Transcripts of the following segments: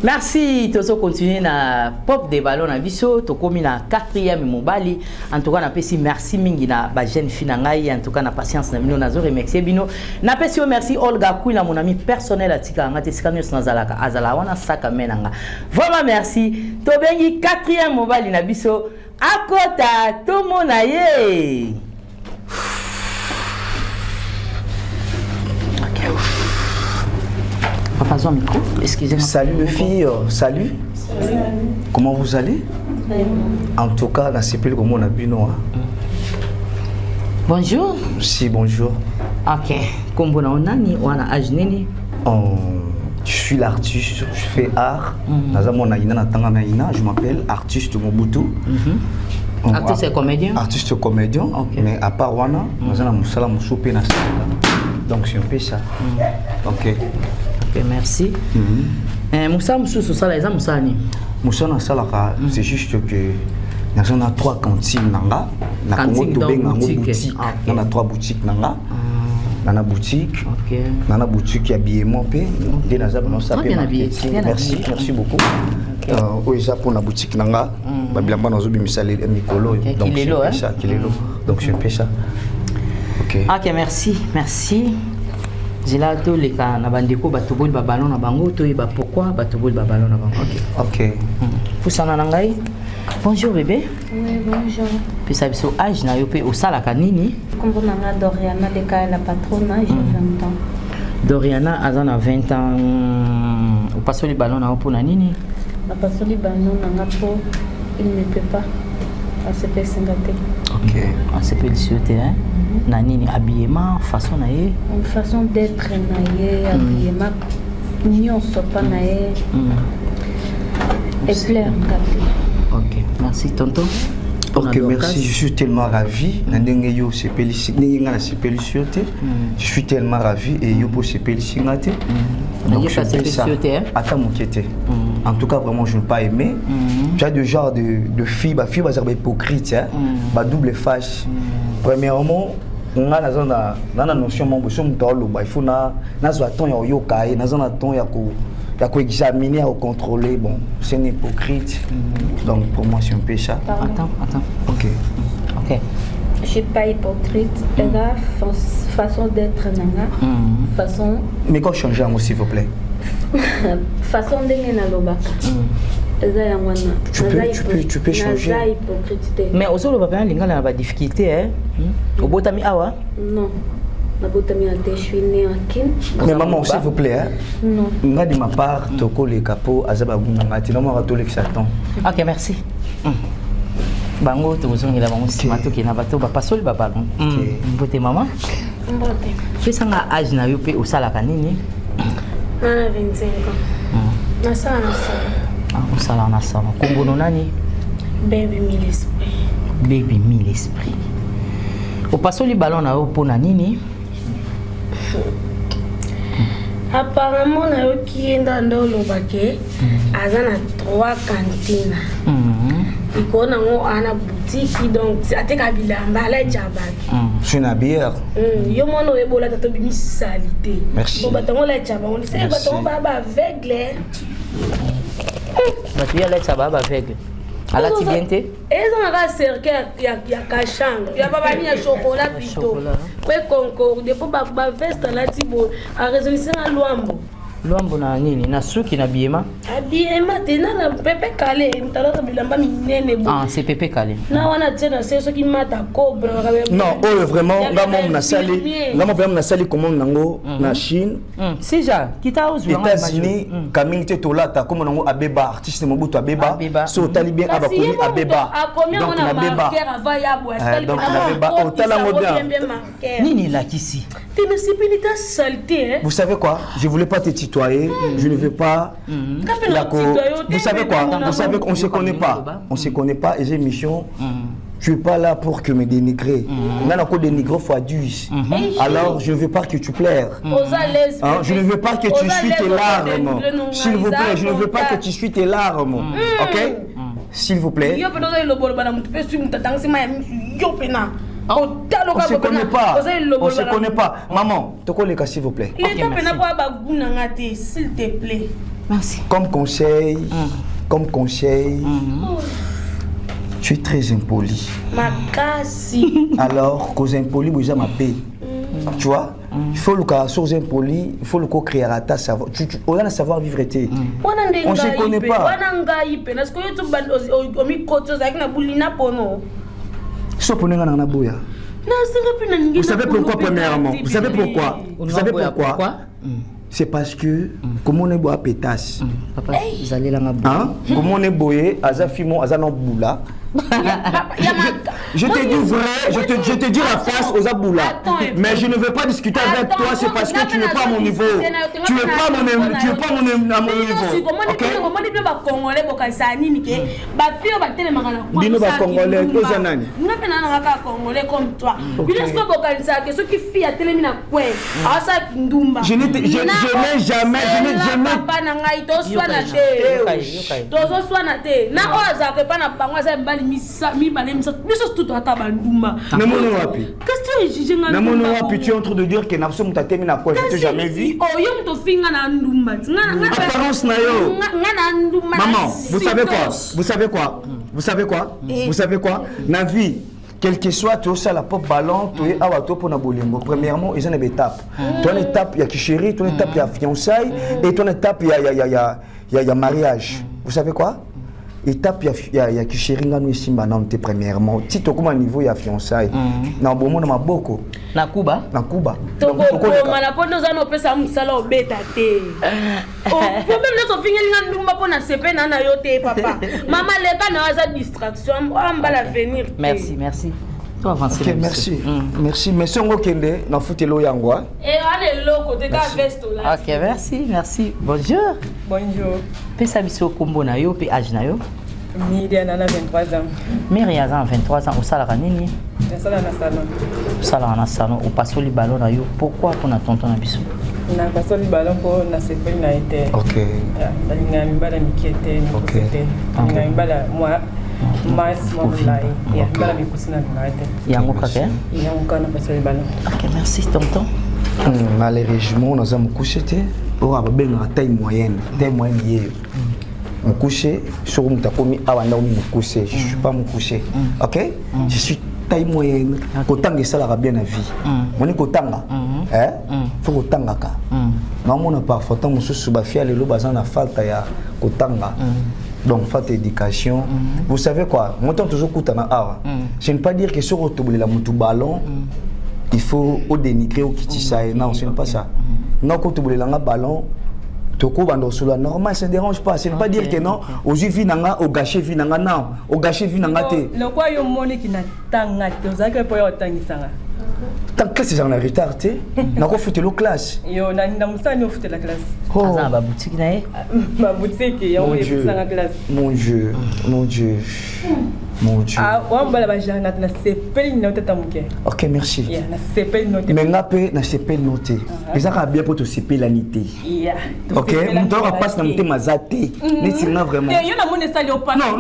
Merci, tozo continuer na pop de ballon na biso, to komi na 4e mobali. En tout cas na pesi merci mingi na ba jeune fille na ngai, en tout cas na patience na bino nazo remercier bino. Na pesi merci Olga Kouina mon ami personnel atika ngate skanyo snazalaka azala wana saka menanga. Vraiment merci. To bengi 4e mobali na biso akota to mona ye. Papa, son micro, excusez-moi. Salut les filles, salut. Salut. Comment vous allez? En tout cas, dans ce pays, comment on a bu, non? Bonjour. Si, bonjour. Ok. Comment on a ni, on a ajneni. Je suis l'artiste, je fais art. Je m'appelle artiste Mobutu. Artiste et comédien? Artiste comédien, okay. Mais à part Wana, donc c'est un peu ça. Ok. Ok, merci. Moussa Moussou, ça, les Moussa ni. Moussa Salaka, c'est juste que nous avons 3 cantines nanga. Na Congo Tobé boutique. On a 3 boutiques nanga. Nana boutique. Ok. Nana boutique habillement pe. Des nazab non ça pe. Merci, merci beaucoup. Au Japon la boutique nanga. Ba bilamba nazo bimisale mikolo. Donc c'est ça qui est là. Donc je fais ça. Ok. Ok, merci, merci. J'ai là tous les cas, na bandeko batobol ba ballon na bango to yeba pourquoi batobol ba ballon na bango. OK. Poussana nangai. Bonjour bébé. Oui, bonjour. Puis ça biso âge na yo pe osala kanini? Kombo nanga Doriana de ka la patronne, j'ai 20 ans. Doriana azana 20 ans. Au passo les ballons na po na nini? La passo les ballons nanga po il ne peut pas. ACP Singate. OK. ACP le souhaiter hein. Nanini habillement façon naie une façon d'être naie habillement union sopa naie et plaire OK, merci tonton. OK, merci, je suis tellement ravi. Je suis tellement ravi et yo pour se féliciter. Donc je fais ça. Attends mon quête. En tout cas vraiment je n'ai pas aimé. Tu as deux genres de filles, bah filles bah hypocrite hein. Bah double face. Premièrement on a la notion mon bosso mutalo bah il faut na zo attend yo kai na zo attend ya ko examiner à contrôler bon c'est un hypocrite. Donc pour moi c'est un peu ça. Attends. OK. Je suis pas hypocrite, la façon d'être nanga façon mais quand changer moi s'il vous plaît. Façon d'être na loba. Tu peux changer. Mais aux autres papa linga na ba difficulté hein. Au botami awa? Non. Na botami ate je suis né en Kin. Mais maman s'il vous plaît hein. Non. Nga de ma part toko le capot azaba bunga tina mo rato le Satan. OK, merci. Bango to zongela bango simato ke na bato ba pasol ba ballon. Mbote maman. Mbote. Je sanga âge na yo pe osala kanini? Na 25 ans. Na sala. On sala na sala. Kombono nani? Baby mille esprit. Baby mille esprit. Au passo li ballon na yo pona nini? Apparemment na yo ki enda ndolo bake azana 3 cantines. Iko na ngo ana boutique donc ateka bilamba la jabaki. Je suis na bière. Yo mono ebola tato bimi salité. Merci. Bon batango la jaba on sait batango baba aveugle. Bah tu y a là ça va aveugle. À la tibiente? Ils ont un cercle ya kachang. Ya baba ni ya chocolat plutôt. Ouais concours depuis ba veste la tibo a résolution à Luambo. Luambo na nini na suki na biema? Biema tena na pepe kale mtalaka bilamba minene bo. Ah c'est pepe kale. Na wana tena c'est ce qui mata cobra. Non, oh vraiment ngamo na sali comment nango na Chine. Si ja kita ozu États-Unis communauté tolata comme nango abeba artiste Mobutu abeba so talibien abakomi abeba. Donc na beba. Donc na beba otalango bien. Nini la kisi? Tu ne sais pas ta saleté hein. Vous savez quoi? Je voulais pas te tutoyer, je ne veux pas. Vous savez quoi? Vous savez qu'on se connaît pas. On se connaît pas et j'ai une mission. Tu es pas là pour que me dénigrer. On a encore dénigrer fois 10. Alors je ne veux pas que tu pleures. Je ne veux pas que tu suies tes larmes. S'il vous plaît, je ne veux pas que tu suies tes larmes. OK? S'il vous plaît. On se connaît pas. On se connaît pas. Maman, te connais s'il vous plaît. S'il te plaît. Merci. Comme conseil, tu es très impoli. Makasi. Alors, cause impoli, vous avez ma paix. Tu vois? Il faut le cas sur impoli, il faut le co-créer à ta savoir. On a savoir vivre été. On ne se connaît pas. Vous savez pourquoi premièrement? Vous savez pourquoi? Vous savez pourquoi? C'est parce que comme on est bois pétasse. Papa, vous allez là hein? Comme on est boyé, azafimo, azanoboula. Je te dis vrai, je te dis la face aux aboula. Mais je ne veux pas discuter avec toi, c'est parce que tu n'es pas à mon niveau. Tu n'es pas à mon niveau. Ok? Dis-nous pas congolais, aux anani. Je n'ai jamais. Tu es en train de dire que Nafso Moutatemi n'a quoi, je t'ai jamais vu. Apparence Nayo. Maman, vous savez quoi? Na vie, quel que soit tout ça, la pop ballon, tu es à pour na bolingo. Premièrement, il y a une étape. Ton étape, il y a chérie, ton étape, il y a fiançailles, et ton étape, il y a mariage. Vous savez quoi? Étape il y a qui chéri ngano simba na mte premièrement ti to comme niveau ya fiançailles na bomo na maboko na Cuba to ko mana pondo za no pesa musala obeta te o problème na so fingeli ngandumba pona sepe na na yo te papa mama leka na za distraction amba l'avenir. Merci toi avancer. OK, merci mais songo kende na futelo yangwa et allez loko te ka vesto là. OK, merci. Bonjour. Pesa biso kombo na yo pe âge na yo? Myriam a 23 ans. Myriam a 23 ans. Au salon nini? Salon na salon. Au passo li ballon na yo. Pourquoi pour na tonton na biso? Na passo li ballon pour na sepel na été. OK. Da linga mbala mikete ni kosete. Linga mbala moi mais molai. Ya mbala mikusina na été. Yango kake? Yango kana passo li ballon. OK, merci tonton. Malheureusement, nous avons couché. On a bien une taille moyenne hier. Mon couché, sur mon tapomi, avant de me coucher, je suis pas mon couché. OK? Je suis taille moyenne. Autant que ça la bien la vie. Mon écotanga. Faut kotanga ka. Maman on a parfois tant mon sous bafia le bazan na falta ya kotanga. Donc faites éducation. Vous savez quoi? Moi tant toujours kutana awa. Je ne pas dire que sur autobus la mutu ballon. Il faut au dénigrer au kitisaï. Non, ce n'est pas ça. Non, quand tu voulais un ballon, tu cours sur la normale, ça ne dérange pas. Ce n'est pas dire que non, au jus vinanga, au gâché vinanga, non, au gâché vinanga. Le quoi, il y a un monde qui n'a pas de temps, tant que c'est en retard, tu n'as pas foutu la classe. Yo, n'a pas foutu la classe. Oh, ma boutique na ma boutique, il y a un classe. Mon Dieu. Ah, on va la jana na sepel noté tamuke. OK, merci. Yeah, na sepel noté. Mais ngapé na sepel noté. Les a bien pour te sepelanité. Yeah. OK, on doit passer na muté mazate. Netinga vraiment. Et yo na mone sali au pas. Non.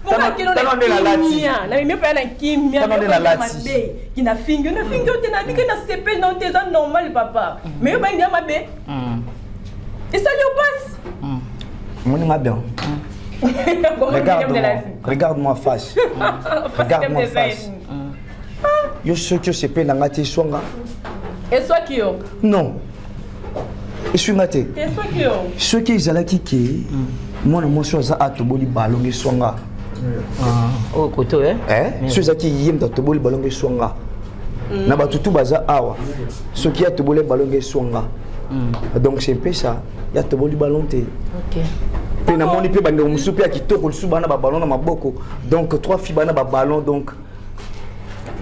Talon de la lati. Na mi pa na kimia. Talon de la lati. Qui na fingo te na bika na sepel noté ça normal papa. Mais yo ba ndia mabe. Et ça lui passe. Mon est bien. Regarde-moi face. Regarde-moi face. Yo sais que c'est pas ngati swanga. Et soit qui yo? Non. Et suis ngati. Et soit qui yo? Ce qui est là qui moi na moi soit à toboli ballon de swanga. Oh koto ceux qui yem da toboli ballon de swanga. Na ba tutu baza awa. Ce qui a toboli ballon de swanga. Donc c'est un peu ça. Il y a toboli ballon te. OK. Pe na moni pe bande musupe ya kitoko lusu bana ba ballon na maboko. Donc 3 filles bana ba ballon donc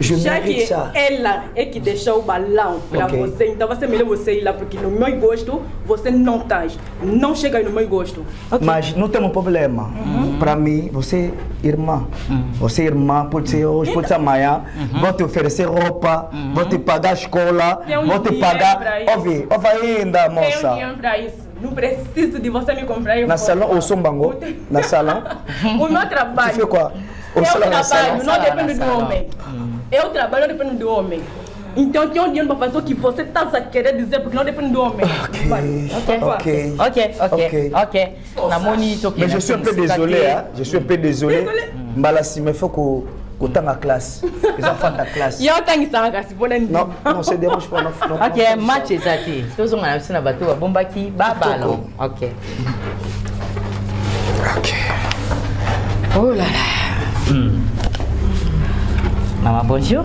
je mérite ça. Elle là et qui deixa o ballon para você. Então você me leva você lá porque no meu gosto você não tá. Não chega no meu gosto. Mas não tem um problema. Para mim, você irmã. Você irmã pode ser hoje, pode ser amanhã. Vou te oferecer roupa, vou te pagar a escola, vou te pagar. Ouve ainda, moça. Tem dinheiro para isso. Não preciso de você me comprar. Na salão ou sombango? Na salão? O meu trabalho. Tu faz qual? Eu trabalho, não depende do homem. Eu trabalho, não depende do homem. intention de une façon qu'il faut cette tasse à quérir des pour que l'on dépende d'homme. Ok. Mais je suis un peu désolé, hein. Je suis un peu désolé. Mbalassi, mais il faut qu'on t'en à classe. Les enfants de ta classe. Il y a autant qui s'en casse pour l'année. Non, ça ne dérange pas. Ok, match est athée. Tous on a un bateau à Bombaki, ballon. Ok. Oh là là. Maman, bonjour.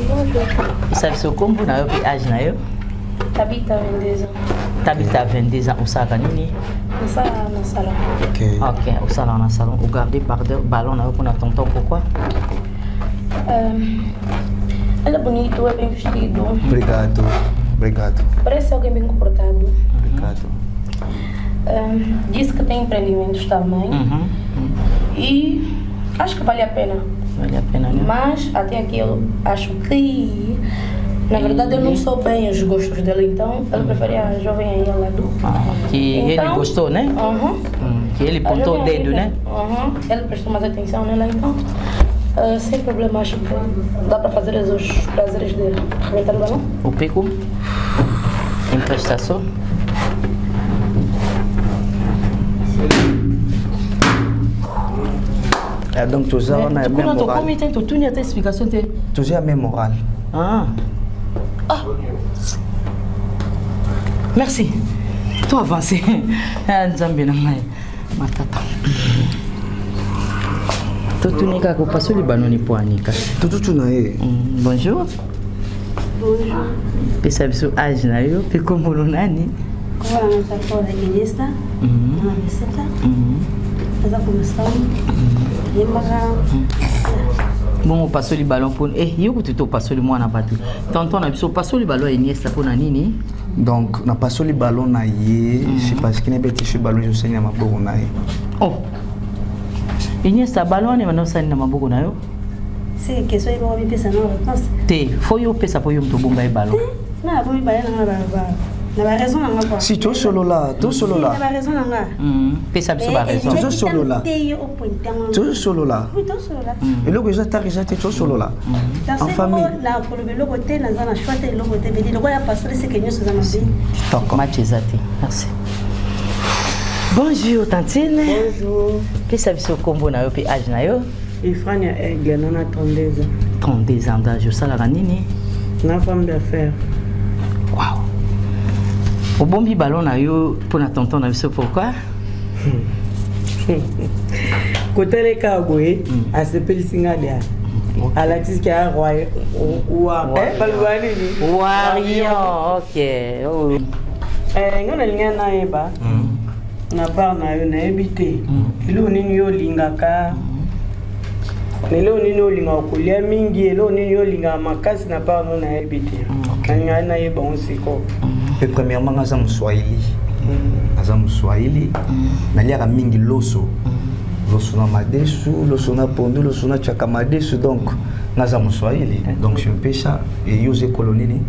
Bonjour. Vous savez ce qu'on vous n'a pas âge na yo? T'habites à 22 ans. T'habites à 22 ans au Saganini? Au salon. Ok, au salon. Vous gardez par deux ballons na yo pour tonton pourquoi? Ela é bonito, é bem vestido. Obrigado. Parece alguém bem comportado. Obrigado. Disse que tem empreendimentos também. E acho que vale a pena. Vale a pena, né? Mas até aqui eu acho que, na verdade, eu não sou bem os gostos dele, então ele prefere a jovem aí ao lado. Que então, ele gostou, né? Que ele pontou o dedo, né? Ele prestou mais atenção nela, então. Sem problema, acho que dá para fazer os prazeres dele. Arrebentar o balão? O pico? Emprestação? Donc, tu as la même morale. Tu as la même morale. Merci. Toi, avancez. Matata. Tutunika ko pasoli banoni poanika. Tututunae. Bonjour. Bonjour. Pesa biso âge na yo, pe komolo nani? Kwa nataka na Iniesta. Na Meseta. Eza kumusama. Bon, pasoli ballon pour yo ko tuto pasoli mwana batu. Tonton na biso pasoli ballon Iniesta pona nini? Donc, na pasoli ballon na ye, c'est parce qu'il n'est pas petit ballon je sais na maboko na ye. Oh. Iniesta ballon ne manosa na maboko na yo? C'est question ibo bi pesa na réponse. Te, faut yo pesa po yo mto bomba e ballon. Na bo bi ballon na ba. Na ba raison na ba. Si tu solo là. Na ba raison na nga. Pesa biso ba raison. Tu solo là. Tu solo là. Oui, tu solo là. Et le que je t'arrive tu solo là. En famille. Là pour le côté na za na choite le côté veut dire quoi passer c'est que nous sommes en vie. D'accord. Machezati. Merci. Bonjour Tantine. Bonjour. Pesa biso kombo na yo pe âge na yo? Ifrania Aigle, non a 32 ans. 32 ans d'âge, au salaire nini? Na femme d'affaires. Wow. Au bon bi ballon na yo pour na tonton na biso pourquoi? Côté les Kagoé, à ce petit singalia. À la tisse qui a roi ou à Warion, ok. Ngana linga na eba. Na bar na yo na ebité. Ilo nini yo lingaka. Nelo nini yo linga okulia mingi, elo nini yo linga makasi na bar no na ebité. Kanga na eba on siko. Et premièrement, nous sommes Swahili. Nous sommes Swahili. Nous sommes mingi loso. Loso na madesu, loso na pondu, loso na chakamadesu. Donc, nous sommes Swahili. Donc, je fais ça. Et yo c'est colonie.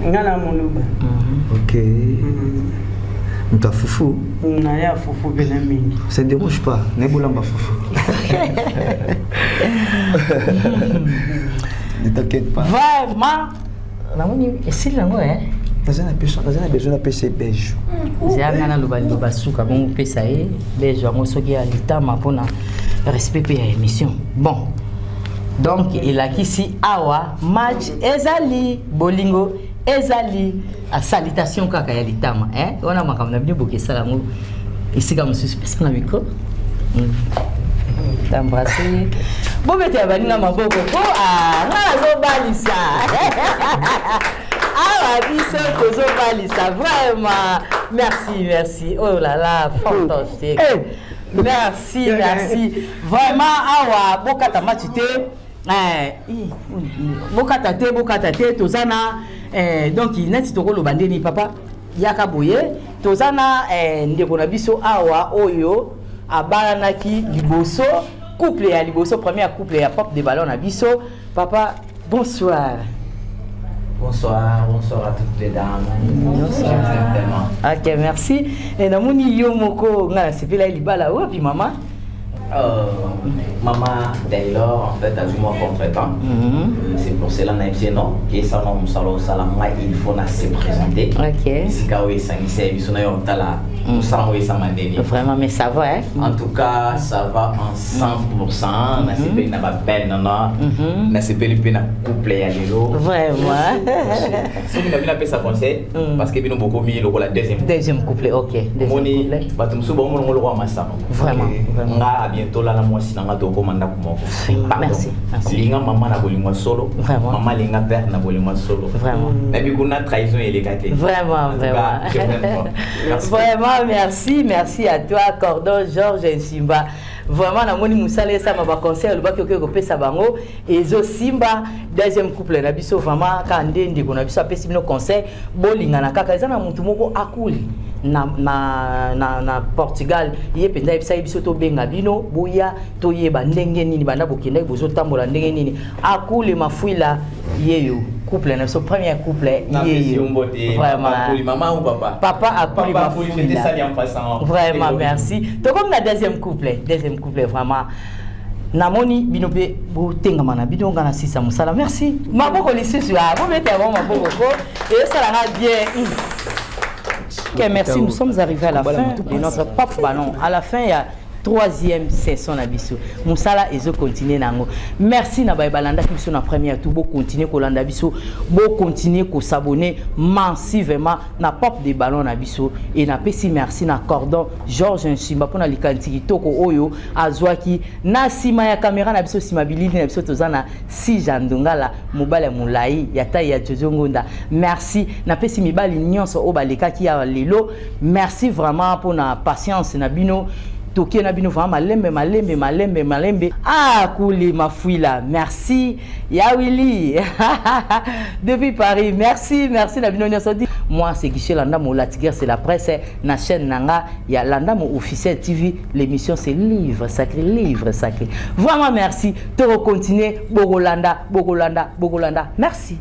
Ngana moluba. Ok. Nous foufou. Na ya foufou bena mingi. Ça ne dérange pas. Ne boulamba foufou. Ne t'inquiète pas. Vraiment. Namoni esili nango Nous avons besoin de PC belge. Zanga na lobali basuka bon pesa e belge ngo soki ya litama pona respect pe ya émission. Bon. Donc il a ici awa match ezali bolingo ezali a salutation kaka ya litama on a makamna bino bokesala ngo isika mususu pesa na micro. T'embrasser. Bon bete ya bani na maboko ko na zo balisa. Ah, biso kozo balisa vraiment. Merci. Oh là là, fantastique. Merci. Vraiment awa bokata matite. Bokata te tozana donc neti tokolo bandeni papa yaka boye tozana ndeko na biso awa oyo abalanaki liboso couple ya liboso première couple ya pop de ballon na biso papa bonsoir. Bonsoir à toutes les dames. Ok, merci. Et namoni yo moko ngala sepela libala wapi mama? Maman Taylor, en fait, a du moins contre-temps. C'est pour cela que je non, que ça non salo salama, il faut se présenter. Ok. Si kawe sangisé, bisona yo tala, usamo esamandeni. Vraiment, mais ça va, hein? En tout cas, ça va en 100%. Na sepeli na ba peine non, na sepeli pe na couple ya lelo. Vraiment. Ce qui n'a pas fait ça conseil, parce que bino beaucoup mis le deuxième couple, ok. Moni, batum suba on le roi massa. Vraiment. Nga bientôt là la moi sinanga to komanda ko Merci. Linga maman na bolingwa solo. Maman linga père na bolingwa solo. Vraiment. Mais bi kuna trahison et légalité. Vraiment. Vraiment, merci à toi Cordon Georges Nsimba. Vraiment na moni musale ça ma conseil le baki ko pesa bango ezo Simba deuxième couple na biso vraiment ka ndende ko na biso apesi bino conseil bolinga na kaka eza na mutu moko akuli na Portugal ye penda ebisa biso to benga bino boya to yeba ndenge nini banda bokenda bozo tambola ndenge nini akuli mafuila yeyo couple na biso premier couple yeyo vraiment maman ou papa akuli mafuila vraiment merci to comme la deuxième couple vraiment namoni binope botenga mana bidonga na sisa musala merci maboko lisusu vous mettez avant maboko et ça la bien. Ok, merci, nous sommes arrivés à la fin de notre pop ballon. À la fin, il y a troisième session na biso. Musala ezo continuer nango. Merci na balanda qui sont na première tout beau continuer ko landa biso, beau continuer ko s'abonner massivement na pop de ballon na biso et na pesi merci na Cordon Georges Nsimba pona likantiki toko oyo azwaki na sima ya caméra na biso sima bilili na biso tozana si jandungala mobala mulai ya taille ya Jojongunda. Merci na pesi mibali nyonso o balekaki ya lelo. Merci vraiment pour na patience na bino. Toki na bino vraiment malembe kuli mafuila merci ya Willy depuis Paris merci na bino nyonso di moi c'est Guichet Landamo la Tigre c'est la presse na chaîne nanga ya Landamo officiel TV l'émission c'est livre sacré vraiment merci to continuer Bogolanda merci.